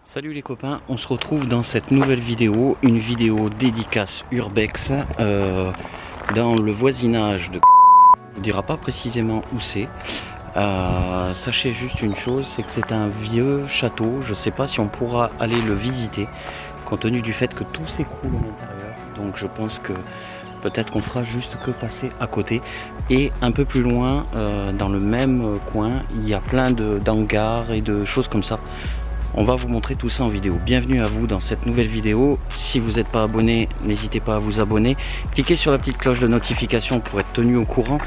Salut les copains, on se retrouve dans cette nouvelle vidéo, une vidéo dédicace Urbex dans le voisinage de... On ne vous dira pas précisément où c'est. Sachez juste une chose, c'est que c'est un vieux château, je ne sais pas si on pourra aller le visiter, compte tenu du fait que tout s'écroule à l'intérieur. Donc je pense que peut-être qu'on fera juste que passer à côté. Et un peu plus loin, dans le même coin, il y a plein d'hangars et de choses comme ça. On va vous montrer tout ça en vidéo. Bienvenue à vous dans cette nouvelle vidéo. Si vous n'êtes pas abonné, n'hésitez pas à vous abonner. Cliquez sur la petite cloche de notification pour être tenu au courant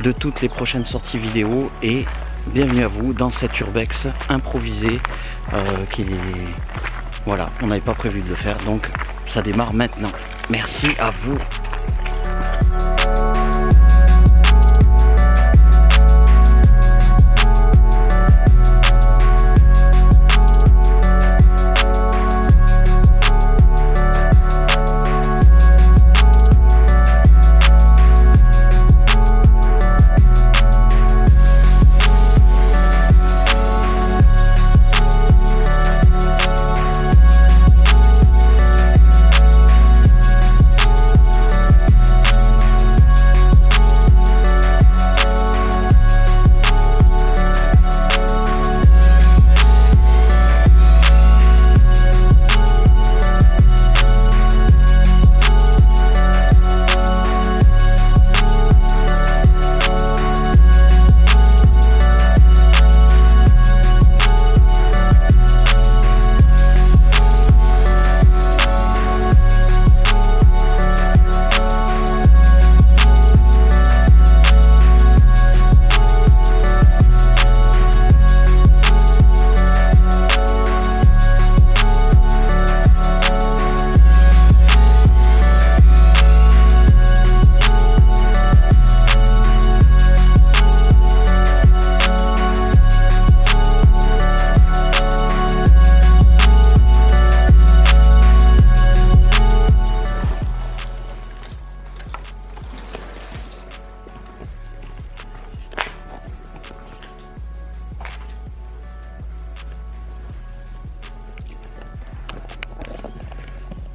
de toutes les prochaines sorties vidéo. Et bienvenue à vous dans cet urbex improvisé Voilà, on n'avait pas prévu de le faire, donc ça démarre maintenant. Merci à vous.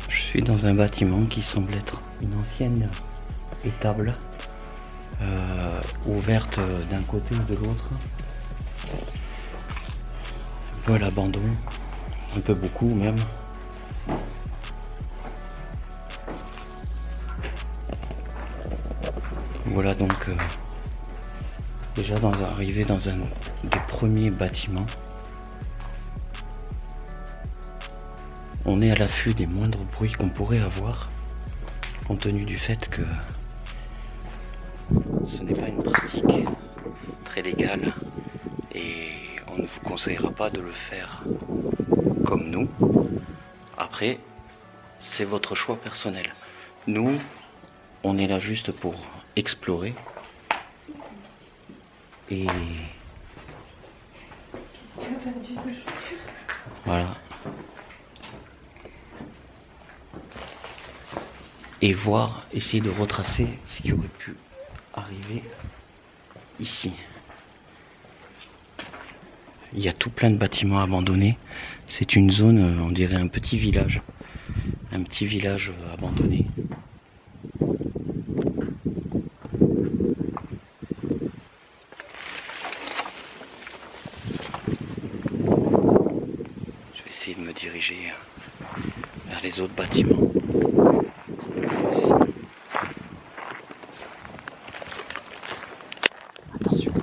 Je suis dans un bâtiment qui semble être une ancienne étable ouverte d'un côté ou de l'autre. Un peu à l'abandon, un peu beaucoup même. Voilà donc déjà arrivé dans un des premiers bâtiments. On est à l'affût des moindres bruits qu'on pourrait avoir, compte tenu du fait que ce n'est pas une pratique très légale et on ne vous conseillera pas de le faire comme nous. Après, c'est votre choix personnel. Nous, on est là juste pour explorer et voilà. Et voir, essayer de retracer ce qui aurait pu arriver ici. Il y a tout plein de bâtiments abandonnés. C'est une zone, on dirait un petit village abandonné. Je vais essayer de me diriger vers les autres bâtiments. Attention.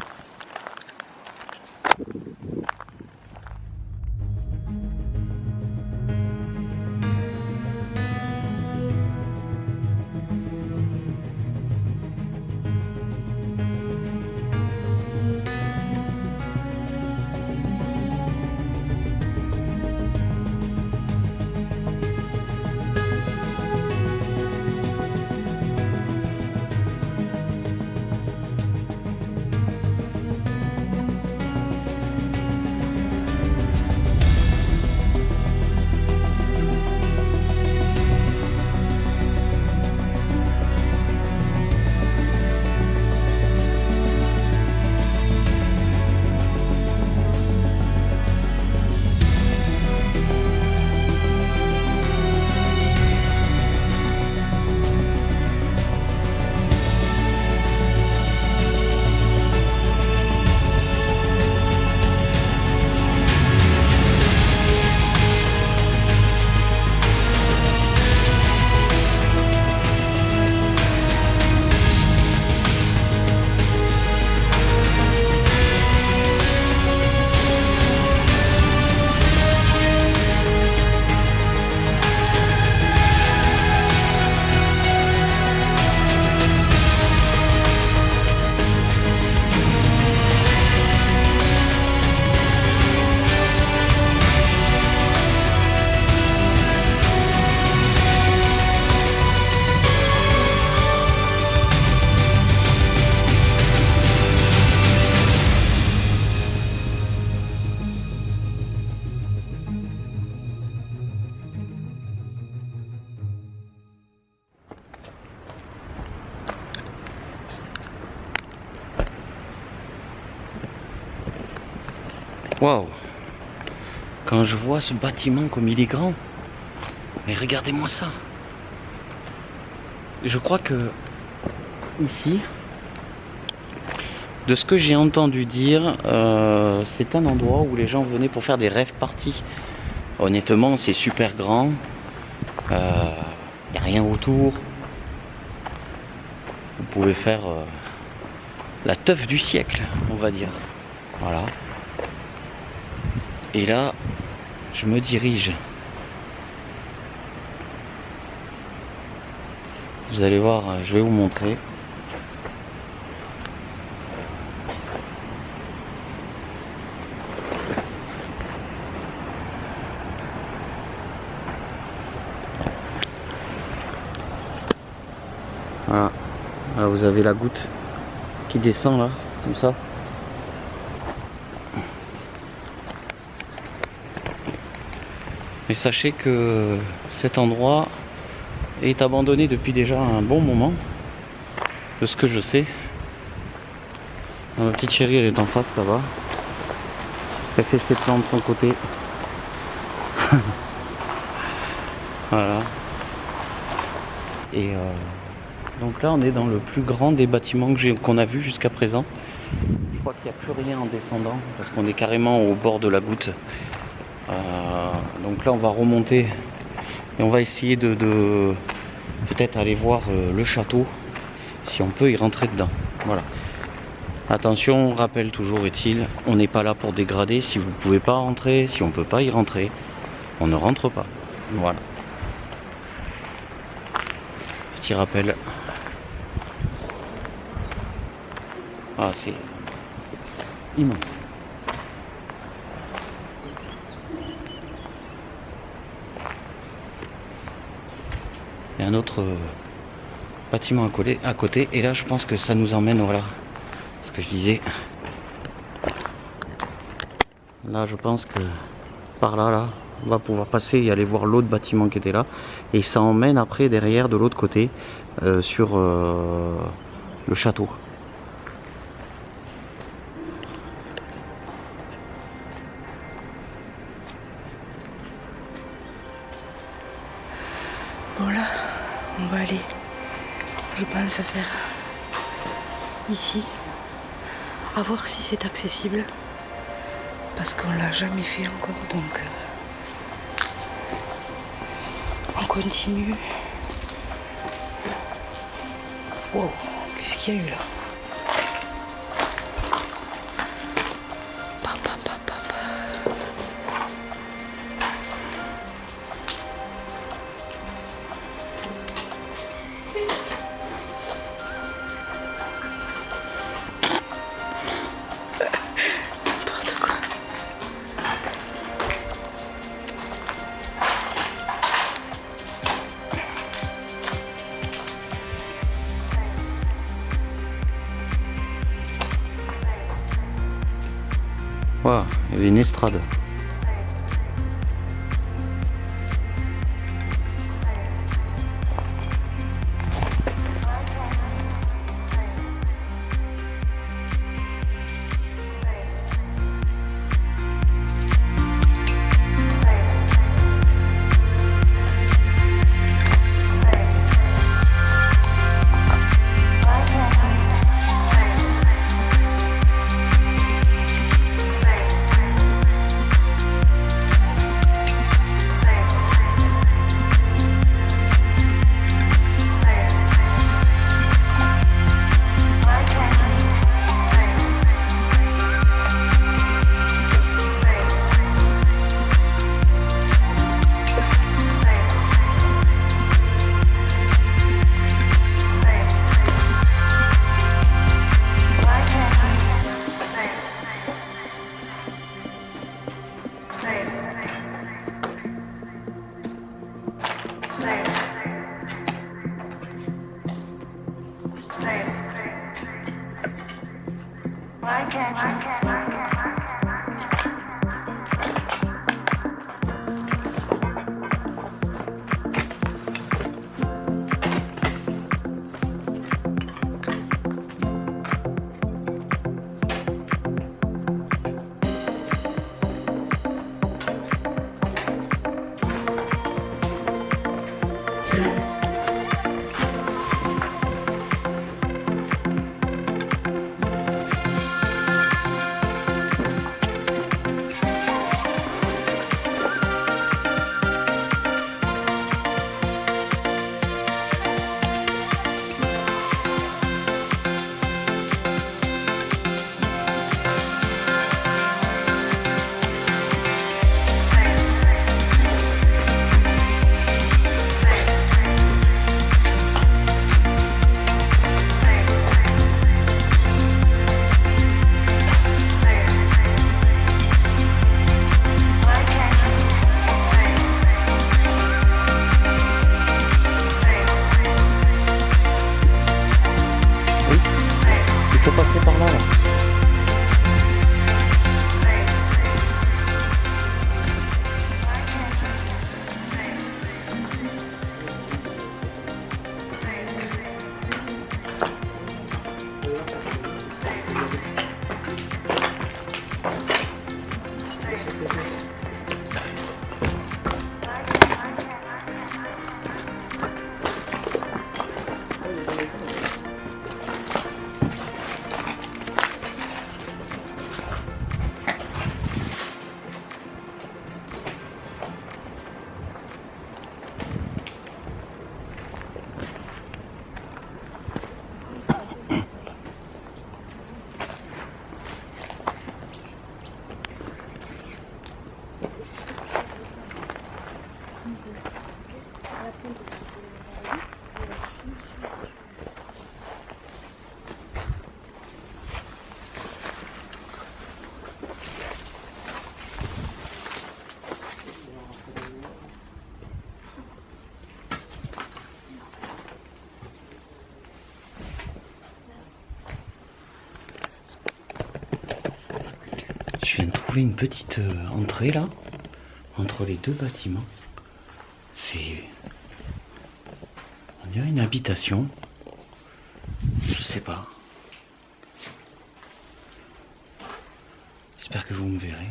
Waouh! Quand je vois ce bâtiment comme il est grand, mais regardez-moi ça. Je crois que ici, de ce que j'ai entendu dire, c'est un endroit où les gens venaient pour faire des rave parties. Honnêtement, c'est super grand. Il n'y a rien autour. Vous pouvez faire la teuf du siècle, on va dire. Voilà. Et là, je me dirige. Vous allez voir, je vais vous montrer. Voilà. Là, vous avez la goutte qui descend là, comme ça. Mais sachez que cet endroit est abandonné depuis déjà un bon moment, de ce que je sais. Ma petite chérie, elle est en face là-bas. Elle fait ses plans de son côté. Voilà. Et donc là, on est dans le plus grand des bâtiments qu'on a vu jusqu'à présent. Je crois qu'il n'y a plus rien en descendant parce qu'on est carrément au bord de la goutte. Donc là, on va remonter et on va essayer de peut-être aller voir le château, si on peut y rentrer dedans. Voilà. Attention, rappel toujours est-il, on n'est pas là pour dégrader. Si vous ne pouvez pas rentrer, si on ne peut pas y rentrer, on ne rentre pas. Voilà. Petit rappel. Ah, c'est immense. Il y a un autre bâtiment à côté. Et là, je pense que ça nous emmène, voilà, ce que je disais. Là, je pense que par là, on va pouvoir passer et aller voir l'autre bâtiment qui était là. Et ça emmène après, derrière, de l'autre côté, sur le château. Bon là, on va aller, je pense, faire ici, à voir si c'est accessible, parce qu'on l'a jamais fait encore, donc on continue. Wow, qu'est-ce qu'il y a eu là? Waouh, il y avait une estrade. trouvé une petite entrée là, entre les deux bâtiments. C'est... on dirait une habitation. Je sais pas. J'espère que vous me verrez.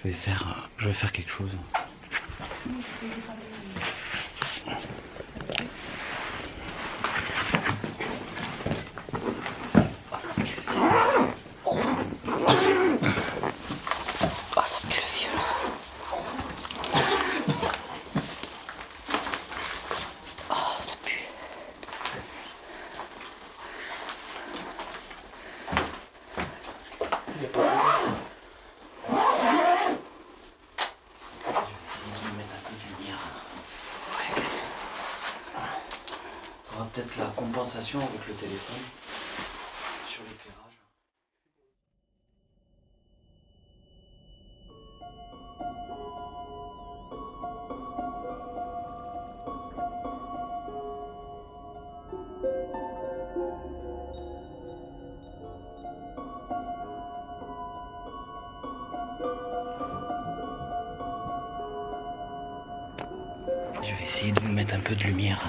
Je vais faire quelque chose. Oh, ça pue le vieux là. Oh, ça pue. Je vais essayer de mettre un peu de lumière. Ouais. Il y aura peut-être la compensation avec le téléphone sur l'éclairage. Je vais essayer de vous mettre un peu de lumière.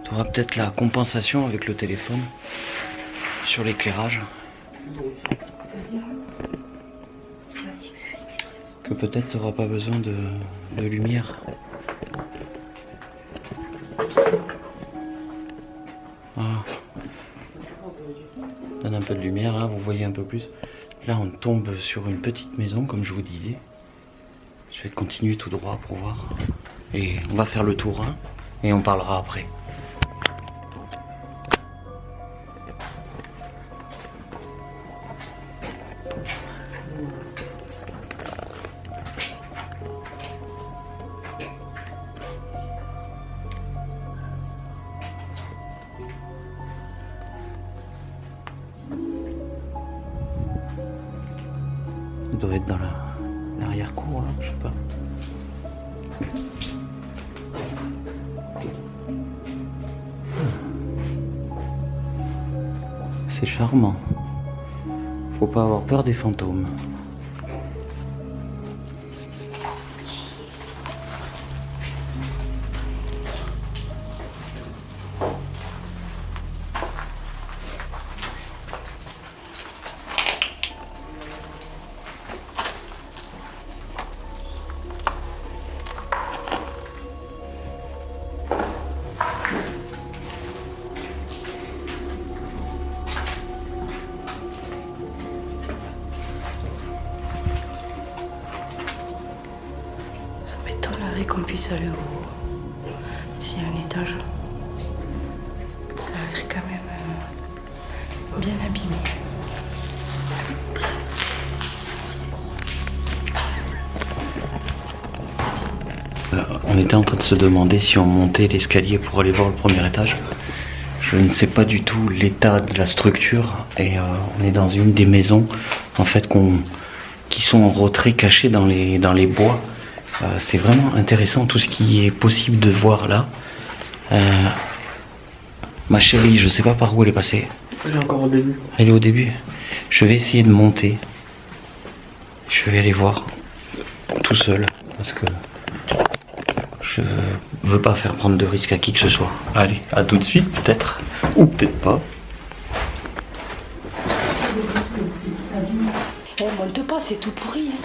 Tu auras peut-être la compensation avec le téléphone sur l'éclairage. Que peut-être tu n'auras pas besoin de lumière. Ah. Donne un peu de lumière là, vous voyez un peu plus. Là on tombe sur une petite maison comme je vous disais. Je vais continuer tout droit pour voir. Et on va faire le tour hein, et on parlera après. On doit être dans l'arrière-cour là, je sais pas. C'est charmant. Faut pas avoir peur des fantômes. Ça m'étonnerait qu'on puisse aller au... s'il y a un étage. Ça a l'air quand même bien abîmé. On était en train de se demander si on montait l'escalier pour aller voir le premier étage. Je ne sais pas du tout l'état de la structure et on est dans une des maisons en fait qui sont en retrait cachées dans les bois. C'est vraiment intéressant tout ce qui est possible de voir là. Ma chérie, je sais pas par où elle est passée. Elle est encore au début. Elle est au début. Je vais essayer de monter. Je vais aller voir tout seul parce que je veux pas faire prendre de risques à qui que ce soit. Allez, à tout de suite peut-être. Ou peut-être pas. Eh, monte pas, c'est tout pourri. Hein.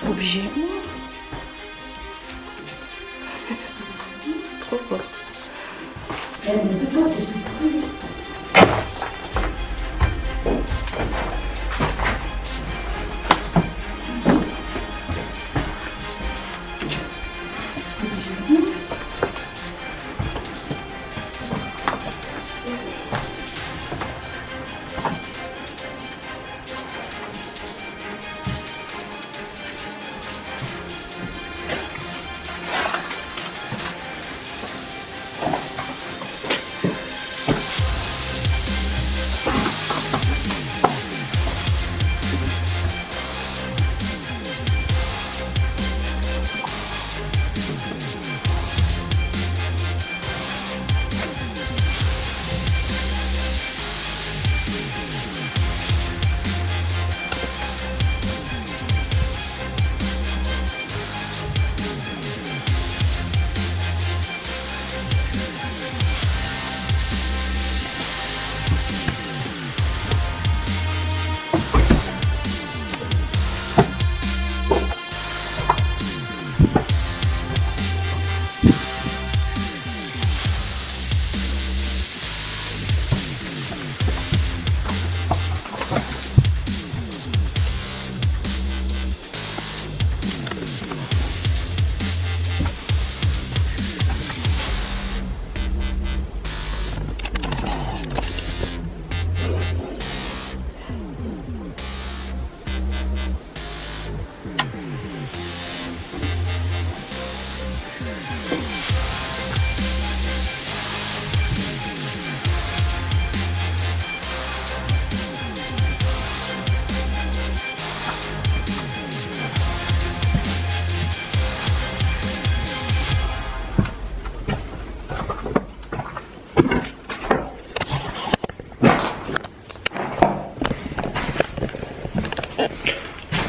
Obligé. Trop fort.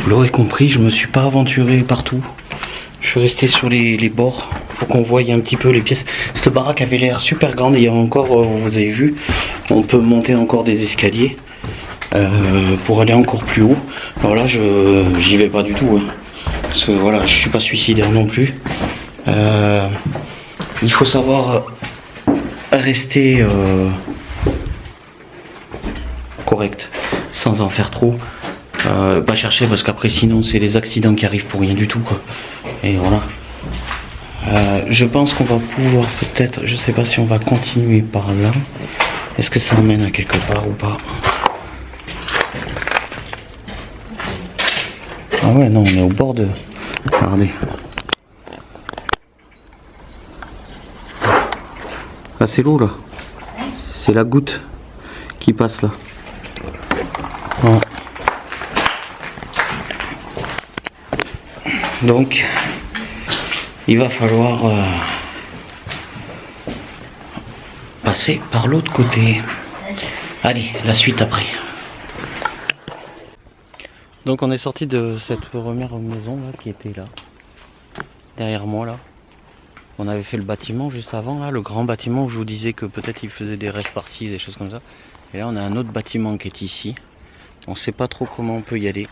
Vous l'aurez compris, je me suis pas aventuré partout. Je suis resté sur les bords pour qu'on voie un petit peu les pièces. Cette baraque avait l'air super grande. Il y a encore, vous avez vu, on peut monter encore des escaliers pour aller encore plus haut. Alors là, j'y vais pas du tout. Hein, parce que voilà, je suis pas suicidaire non plus. Il faut savoir rester correct, sans en faire trop. Pas chercher parce qu'après sinon c'est les accidents qui arrivent pour rien du tout quoi. Et voilà. Je pense qu'on va pouvoir peut-être, je sais pas si on va continuer par là. Est-ce que ça emmène à quelque part ou pas? Ah ouais non, on est au bord de... Regardez. Ah c'est l'eau là. C'est la goutte qui passe là. Ouais. Donc, il va falloir passer par l'autre côté. Allez, la suite après. Donc on est sorti de cette première maison là qui était là, derrière moi là. On avait fait le bâtiment juste avant là, le grand bâtiment où je vous disais que peut-être il faisait des rêves parties, des choses comme ça. Et là on a un autre bâtiment qui est ici. On sait pas trop comment on peut y aller.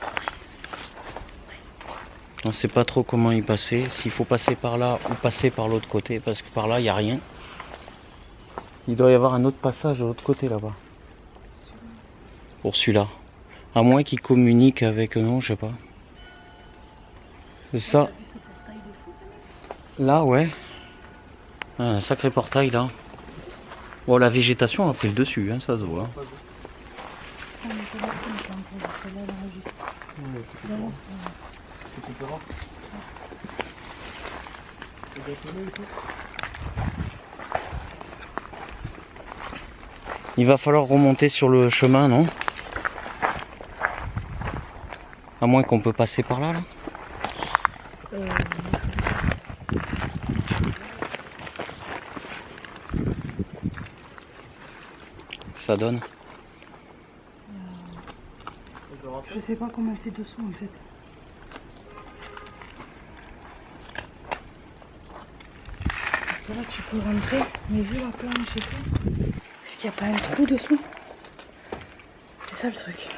On sait pas trop comment y passer, s'il faut passer par là ou passer par l'autre côté, parce que par là il n'y a rien. Il doit y avoir un autre passage de l'autre côté là-bas. Pour celui-là. À moins qu'il communique avec... Non, je sais pas. C'est ça. Là, ouais. Un sacré portail là. Bon, la végétation a pris le dessus, hein, ça se voit. Il va falloir remonter sur le chemin, non? À moins qu'on peut passer par là, là. Ça donne. Je sais pas comment c'est dessous en fait. Parce que là tu peux rentrer, mais vu la planche et tout, est-ce qu'il n'y a pas un trou dessous? C'est ça le truc.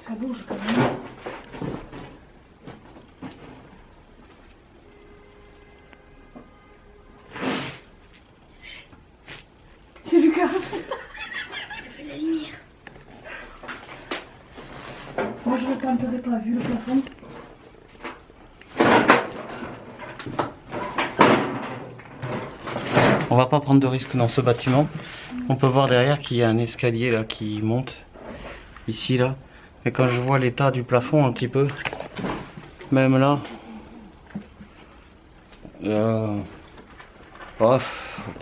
Ça bouge quand même. C'est Lucas. La lumière. Moi je ne le tenterai pas vu le plafond. On va pas prendre de risque dans ce bâtiment. On peut voir derrière qu'il y a un escalier là qui monte. Ici là. Et quand je vois l'état du plafond un petit peu, même là, oh,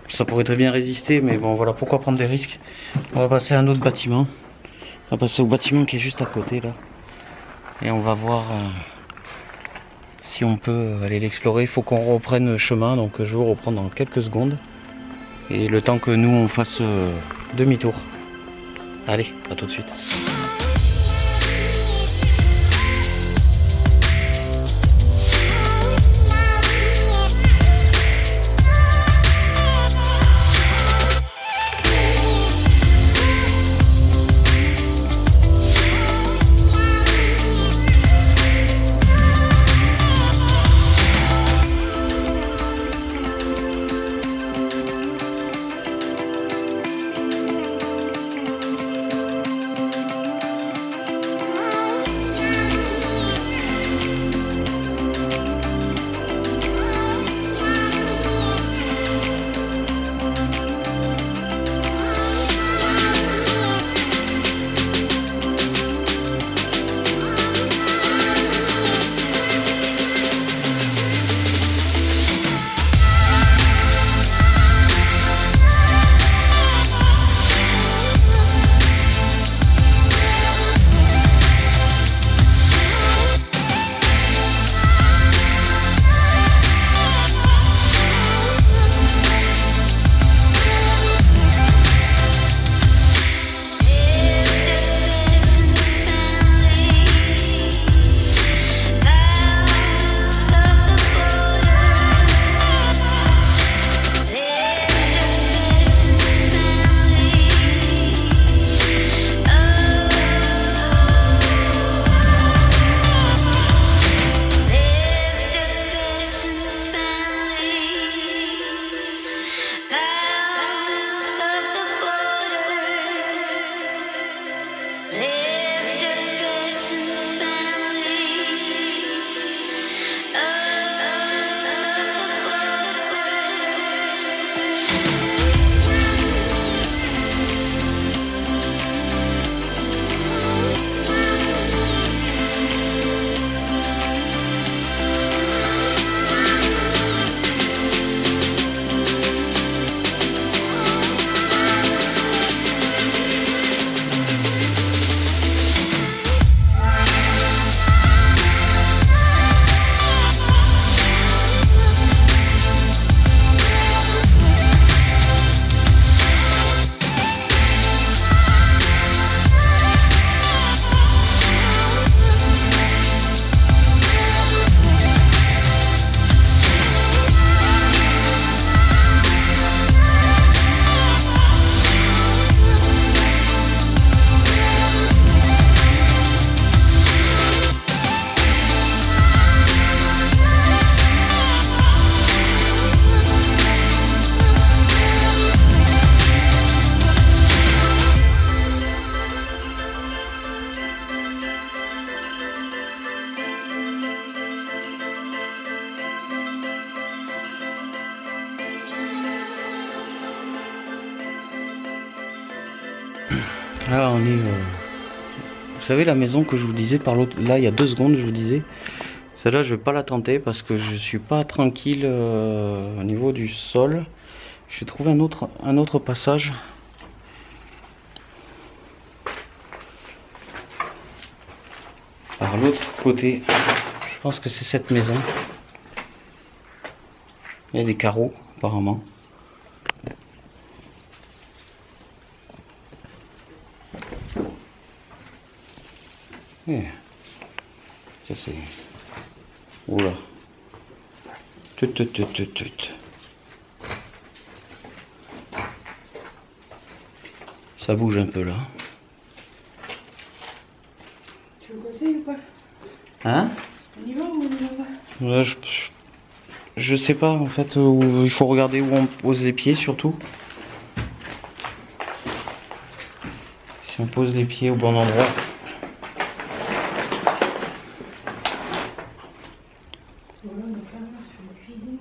ça pourrait très bien résister, mais bon voilà, pourquoi prendre des risques. On va passer à un autre bâtiment. On va passer au bâtiment qui est juste à côté là. Et on va voir si on peut aller l'explorer. Il faut qu'on reprenne le chemin, donc je vais vous reprendre dans quelques secondes. Et le temps que nous on fasse demi-tour. Allez, à tout de suite. Là on est... Vous savez la maison que je vous disais par l'autre... Là il y a 2 secondes je vous disais. Celle-là je vais pas la tenter parce que je suis pas tranquille au niveau du sol. J'ai trouvé un autre passage. Par l'autre côté. Je pense que c'est cette maison. Il y a des carreaux apparemment. Ça c'est... Oula. Tut. Ça bouge un peu là. Tu le conseilles ou pas? Hein? On y va ou on y va pas? Je sais pas en fait, il faut regarder où on pose les pieds surtout. Si on pose les pieds au bon endroit. Voilà, donc là, on est sur la cuisine.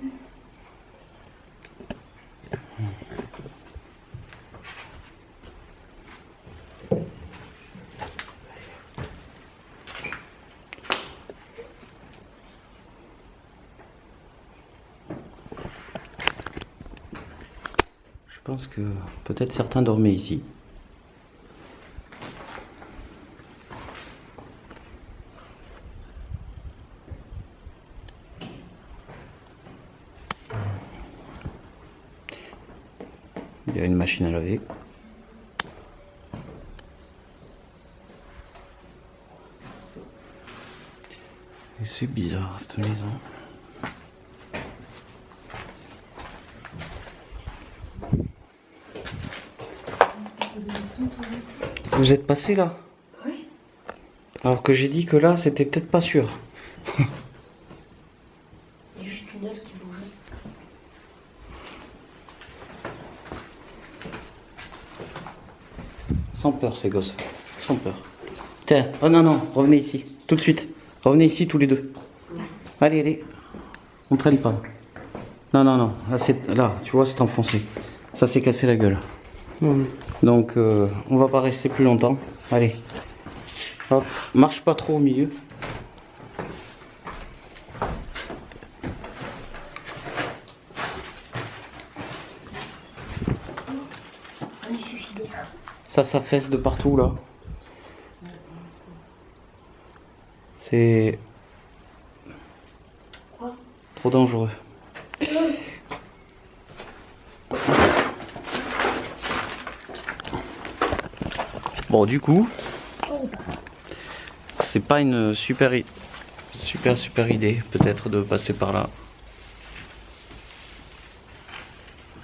Je pense que peut-être certains dormaient ici. Il y a une machine à laver. Et c'est bizarre cette maison. Vous êtes passé là? Oui. Alors que j'ai dit que là c'était peut-être pas sûr. Il y a juste une aile qui bouge. Sans peur ces gosses. Sans peur. Tiens, oh non, revenez ici. Tout de suite. Revenez ici tous les deux. Allez. On traîne pas. Non. Là, tu vois, c'est enfoncé. Ça s'est cassé la gueule. Donc, on va pas rester plus longtemps. Allez. Hop. Marche pas trop au milieu. On est suicidaire. Ça s'affaisse de partout là. C'est Quoi? trop dangereux. Bon, du coup, c'est pas une super idée peut-être de passer par là.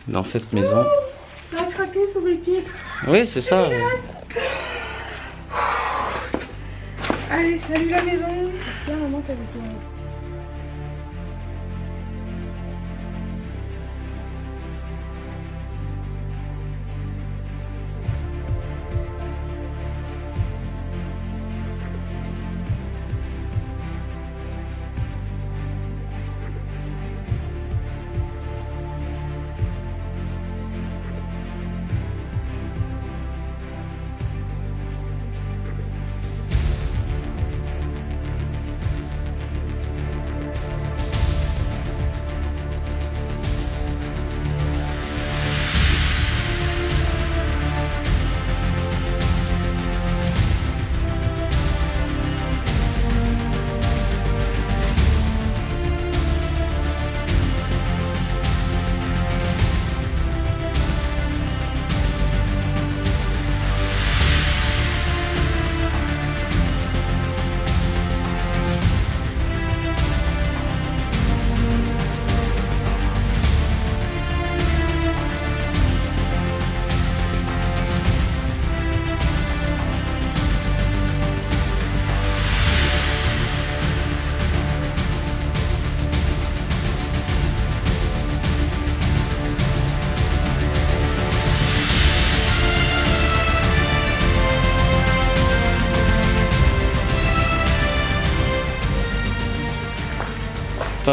Dans cette maison. On a craqué sur les pieds. Oui, c'est ça. Allez, salut la maison. Tiens, maman, t'as vu qui?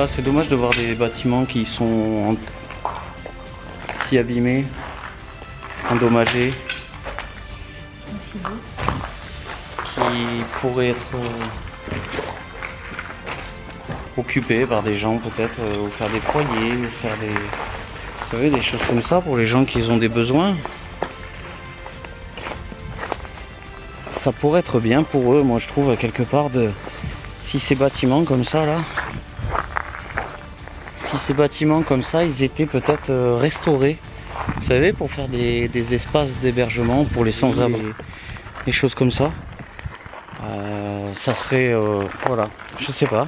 C'est dommage de voir des bâtiments qui sont si abîmés, endommagés. qui pourrait être occupé par des gens peut-être, ou faire des foyers, ou faire des... Vous savez, des choses comme ça pour les gens qui ont des besoins. Ça pourrait être bien pour eux, moi je trouve, quelque part, si ces bâtiments comme ça là, si ces bâtiments comme ça, ils étaient peut-être restaurés, vous savez, pour faire des espaces d'hébergement pour les sans-abri, des choses comme ça. Ça serait, voilà, je sais pas.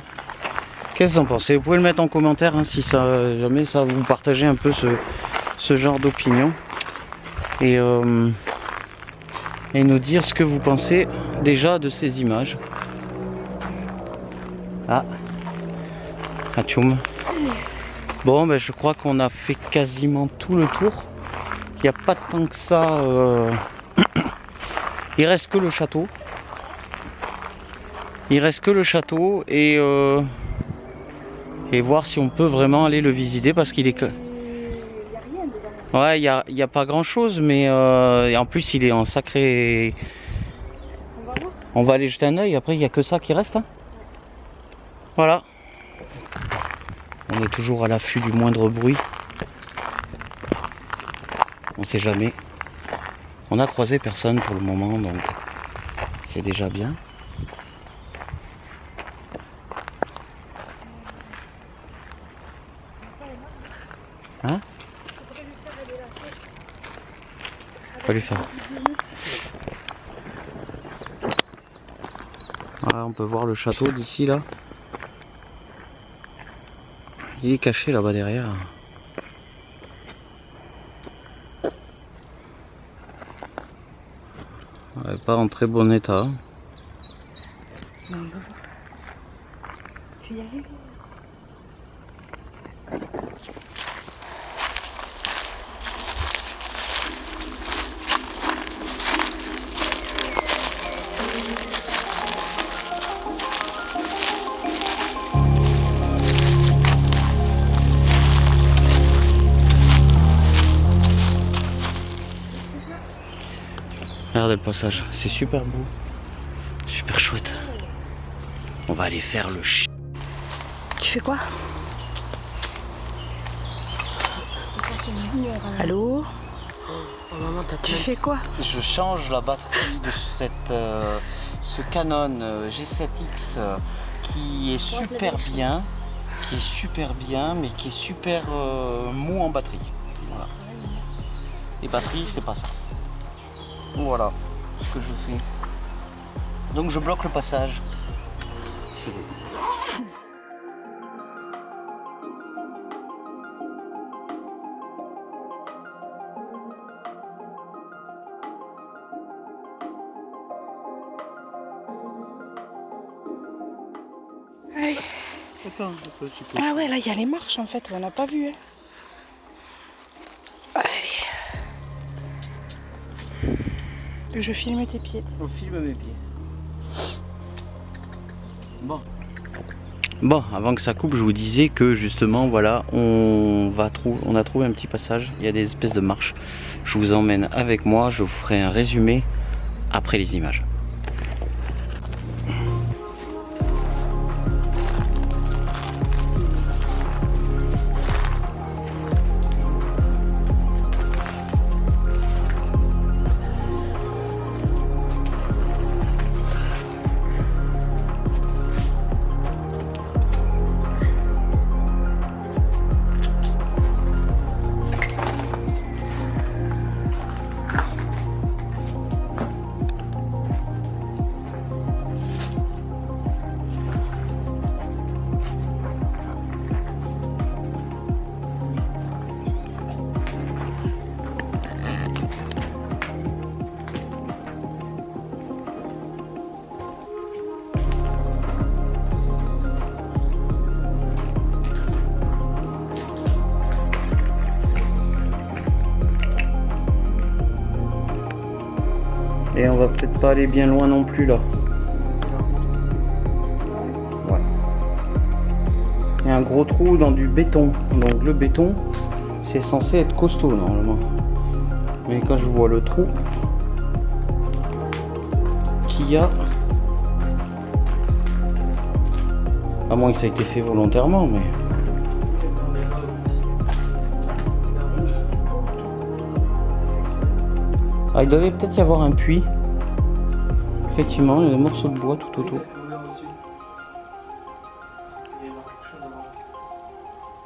Qu'est-ce que vous en pensez? Vous pouvez le mettre en commentaire hein, si ça, jamais ça vous partagez un peu ce genre d'opinion. Et nous dire ce que vous pensez déjà de ces images. Ah, Atchoum. Bon, ben, je crois qu'on a fait quasiment tout le tour. Il n'y a pas tant que ça. Il reste que le château. Il reste que le château et voir si on peut vraiment aller le visiter parce qu'il est que... Ouais, il y a pas grand chose, mais en plus il est en sacré... On va aller jeter un œil, après il n'y a que ça qui reste. Hein. Voilà. On est toujours à l'affût du moindre bruit. On sait jamais. On a croisé personne pour le moment, donc c'est déjà bien. Hein? Pas lui faire. Voilà, on peut voir le château d'ici là. Il est caché là-bas derrière. Ouais, pas en très bon état. Non, on va voir. Tu y arrives? Regardez le passage, c'est super beau, super chouette. On va aller faire le ch... Tu fais quoi? Allô? Tu fais quoi? Je change la batterie de ce Canon G7X qui est super bien, mais qui est super mou en batterie. Voilà. Les batteries, c'est pas ça. Voilà ce que je fais. Donc je bloque le passage. Allez. Attends, Ah ouais, là il y a les marches en fait, on n'a pas vu. Hein. Allez. Je filme tes pieds. On filme mes pieds. Bon, avant que ça coupe, je vous disais que justement, voilà, on a trouvé un petit passage. Il y a des espèces de marches. Je vous emmène avec moi. Je vous ferai un résumé après les images. Et on va peut-être pas aller bien loin non plus là. Ouais. Il y a un gros trou dans du béton. Donc le béton, c'est censé être costaud normalement. Mais quand je vois le trou, qu'il y a. À moins que ça ait été fait volontairement, mais. Ah, il devait peut-être y avoir un puits. Effectivement, il y a des morceaux de bois tout autour.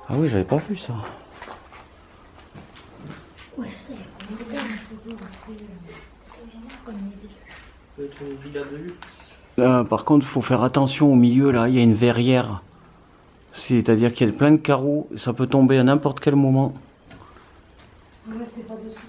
Ah oui, j'avais pas vu ça. Par contre, il faut faire attention au milieu, là, il y a une verrière. C'est-à-dire qu'il y a plein de carreaux, ça peut tomber à n'importe quel moment. Ne restez pas dessus.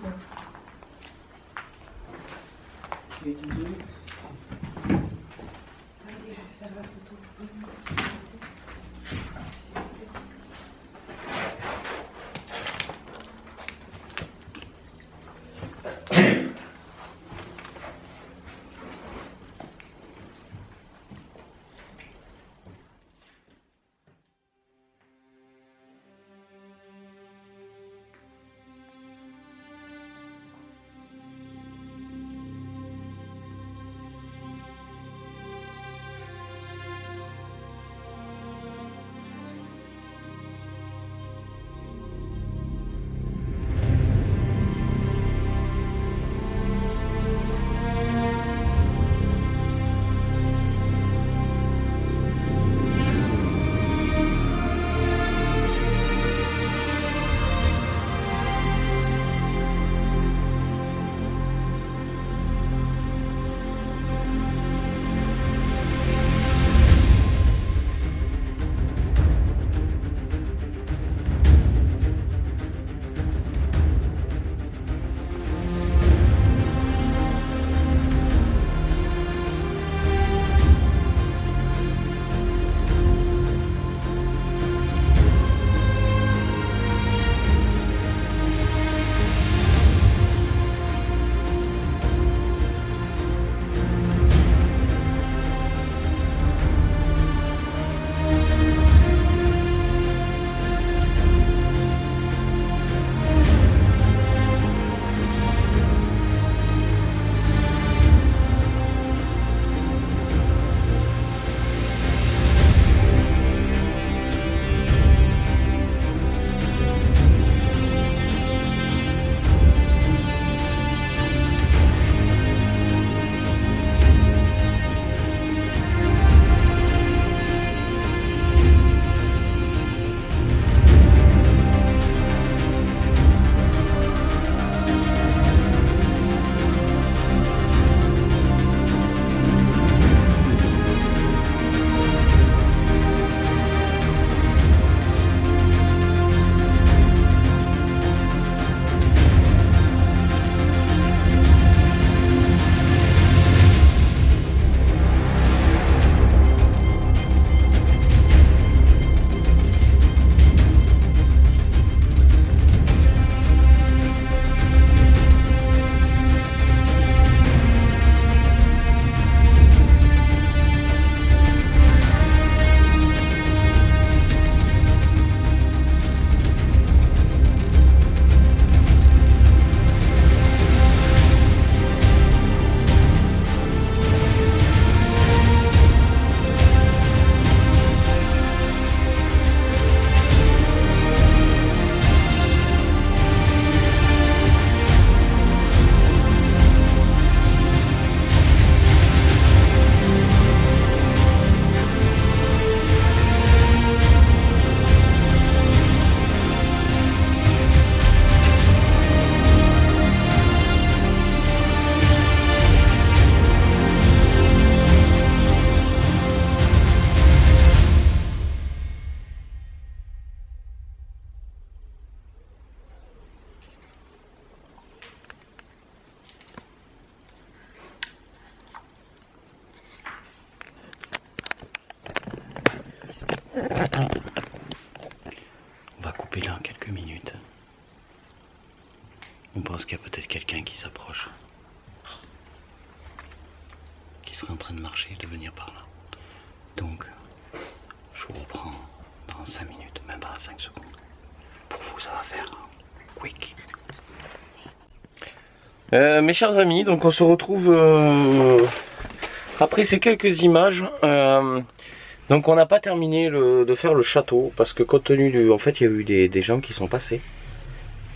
On va couper là quelques minutes. On pense qu'il y a peut-être quelqu'un qui s'approche. Qui serait en train de marcher et de venir par là. Donc, je vous reprends dans 5 minutes, même pas 5 secondes. Pour vous, ça va faire quick. Mes chers amis, donc on se retrouve Après ces quelques images, donc on n'a pas terminé de faire le château parce que compte tenu du... En fait il y a eu des gens qui sont passés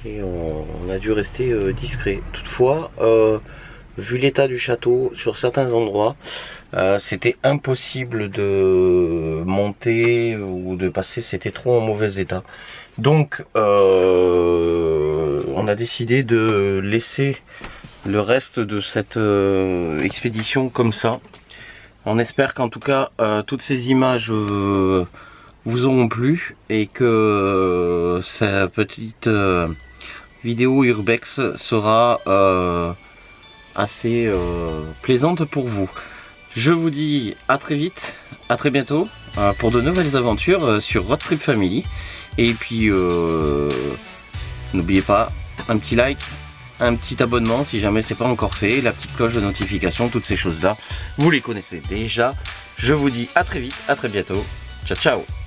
et on a dû rester discret. Toutefois, vu l'état du château sur certains endroits, c'était impossible de monter ou de passer, c'était trop en mauvais état. Donc on a décidé de laisser le reste de cette expédition comme ça. On espère qu'en tout cas toutes ces images vous auront plu et que cette petite vidéo urbex sera assez plaisante pour vous. Je vous dis à très vite, à très bientôt pour de nouvelles aventures sur Road Trip Family. Et puis n'oubliez pas un petit like, un petit abonnement si jamais c'est pas encore fait, la petite cloche de notification, toutes ces choses là vous les connaissez déjà. Je vous dis à très vite, à très bientôt, ciao ciao.